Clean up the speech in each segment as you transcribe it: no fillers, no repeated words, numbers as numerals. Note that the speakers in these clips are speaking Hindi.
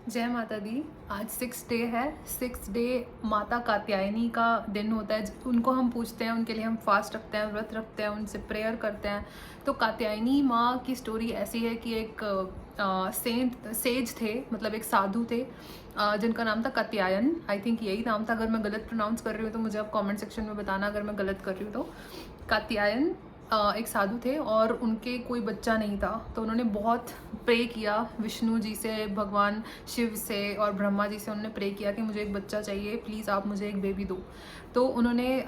जय माता दी। आज 6 डे है। 6 डे माता कात्यायनी का दिन होता है। उनको हम पूछते हैं, उनके लिए हम फास्ट रखते हैं, व्रत रखते हैं, उनसे प्रेयर करते हैं। तो कात्यायनी माँ की स्टोरी ऐसी है कि एक सेंट सेज थे, मतलब एक साधु थे जिनका नाम था कात्यायन। आई थिंक यही नाम था। अगर मैं गलत प्रोनाउंस कर रही हूँ तो मुझे आप कमेंट सेक्शन में बताना, अगर मैं गलत कर रही हूँ तो। कात्यायन एक साधु थे और उनके कोई बच्चा नहीं था, तो उन्होंने बहुत प्रे किया विष्णु जी से, भगवान शिव से और ब्रह्मा जी से। उन्होंने प्रे किया कि मुझे एक बच्चा चाहिए, प्लीज़ आप मुझे एक बेबी दो। तो उन्होंने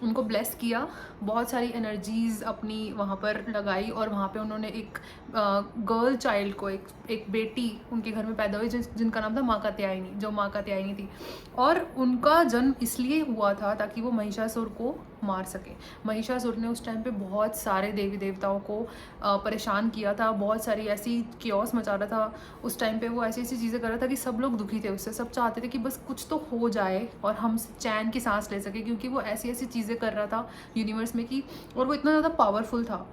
उनको ब्लेस किया, बहुत सारी एनर्जीज़ अपनी वहाँ पर लगाई और वहाँ पे उन्होंने एक गर्ल चाइल्ड को, एक बेटी उनके घर में पैदा हुई जिनका नाम था माँ कात्यायनी, जो माँ कात्यायनी थी। और उनका जन्म इसलिए हुआ था ताकि वो महिषासुर को मार सके। महिषासुर ने उस टाइम पे बहुत सारे देवी देवताओं को परेशान किया था, बहुत सारी ऐसी कियोस मचा रहा था उस टाइम पे। वो ऐसी ऐसी चीज़ें कर रहा था कि सब लोग दुखी थे उससे, सब चाहते थे कि बस कुछ तो हो जाए और हम चैन की सांस ले सके, क्योंकि वो ऐसी ऐसी चीज़ें कर रहा था यूनिवर्स में कि, और वो इतना ज़्यादा पावरफुल था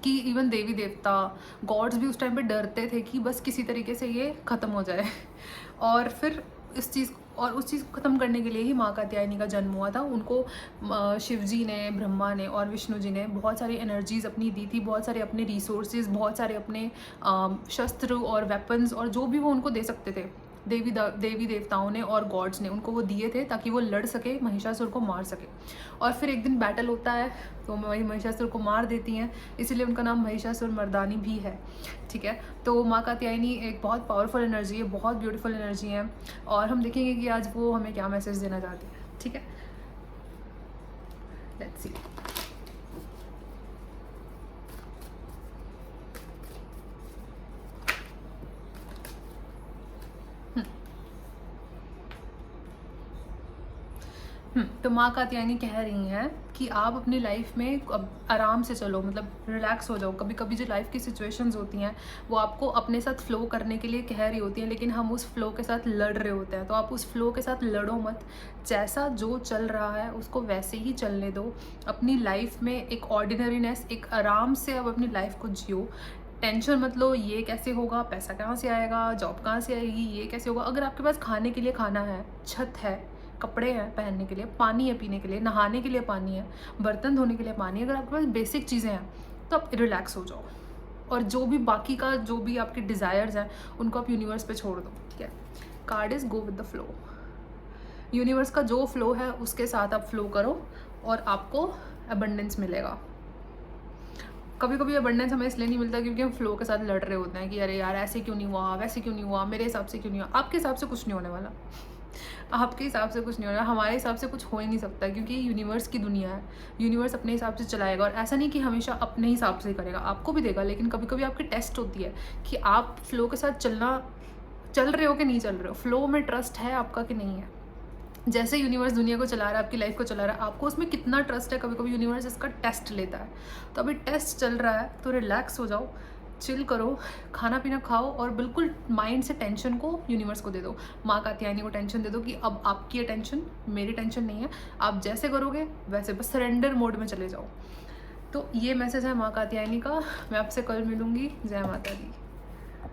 कि इवन देवी देवता, गॉड्स भी उस टाइम पे डरते थे कि बस किसी तरीके से ये ख़त्म हो जाए। और फिर उस चीज़ को ख़त्म करने के लिए ही माँ कात्यायनी का जन्म हुआ था। उनको शिव जी ने, ब्रह्मा ने और विष्णु जी ने बहुत सारी एनर्जीज़ अपनी दी थी, बहुत सारे अपने रिसोर्सेज, बहुत सारे अपने शस्त्र और वेपन्स, और जो भी वो उनको दे सकते थे देवी देवताओं ने और गॉड्स ने उनको वो दिए थे ताकि वो लड़ सके, महिषासुर को मार सके। और फिर एक दिन बैटल होता है तो वही महिषासुर को मार देती हैं, इसलिए उनका नाम महिषासुर मर्दानी भी है। ठीक है, तो माँ कात्यायनी एक बहुत पावरफुल एनर्जी है, बहुत ब्यूटीफुल एनर्जी है, और हम देखेंगे कि आज वो हमें क्या मैसेज देना चाहती है। ठीक है, लेट्स सी। तो माँ कात्यायनी कह रही हैं कि आप अपनी लाइफ में अब आराम से चलो, मतलब रिलैक्स हो जाओ। कभी कभी जो लाइफ की सिचुएशंस होती हैं वो आपको अपने साथ फ्लो करने के लिए कह रही होती हैं, लेकिन हम उस फ्लो के साथ लड़ रहे होते हैं। तो आप उस फ्लो के साथ लड़ो मत, जैसा जो चल रहा है उसको वैसे ही चलने दो। अपनी लाइफ में एक ऑर्डिनरीनेस, एक आराम से अब अपनी लाइफ को जियो। टेंशन मत लो, ये कैसे होगा, पैसा कहाँ से आएगा, जॉब कहाँ से आएगी, ये कैसे होगा। अगर आपके पास खाने के लिए खाना है, छत है, कपड़े हैं पहनने के लिए, पानी है पीने के लिए, नहाने के लिए पानी है, बर्तन धोने के लिए पानी है, अगर आपके पास बेसिक चीज़ें हैं तो आप रिलैक्स हो जाओ। और जो भी बाकी का, जो भी आपके डिज़ायर्स हैं उनको आप यूनिवर्स पे छोड़ दो। ठीक है, card is go with the flow. Universe का जो फ्लो है उसके साथ आप फ्लो करो और आपको अबंडेंस मिलेगा। कभी कभी अबंडेंस हमें इसलिए नहीं मिलता क्योंकि हम फ्लो के साथ लड़ रहे होते हैं कि अरे यार ऐसे क्यों नहीं हुआ, वैसे क्यों नहीं हुआ, मेरे हिसाब से क्यों नहीं हुआ। आपके हिसाब से कुछ नहीं होने वाला, आपके हिसाब से कुछ नहीं होना, हमारे हिसाब से कुछ हो ही नहीं सकता, क्योंकि यूनिवर्स की दुनिया है। यूनिवर्स अपने हिसाब से चलाएगा, और ऐसा नहीं कि हमेशा अपने हिसाब से करेगा, आपको भी देगा। लेकिन कभी कभी आपकी टेस्ट होती है कि आप फ्लो के साथ चल रहे हो कि नहीं चल रहे हो, फ्लो में ट्रस्ट है आपका कि नहीं है। जैसे यूनिवर्स दुनिया को चला रहा है, आपकी लाइफ को चला रहा है, आपको उसमें कितना ट्रस्ट है, कभी कभी यूनिवर्स इसका टेस्ट लेता है। तो अभी टेस्ट चल रहा है तो रिलैक्स हो जाओ, चिल करो, खाना पीना खाओ, और बिल्कुल माइंड से टेंशन को यूनिवर्स को दे दो। माँ कात्यायनी को टेंशन दे दो कि अब आपकी टेंशन मेरी टेंशन नहीं है, आप जैसे करोगे वैसे, बस सरेंडर मोड में चले जाओ। तो ये मैसेज है माँ कात्यायनी का। मैं आपसे कल मिलूँगी। जय माता दी।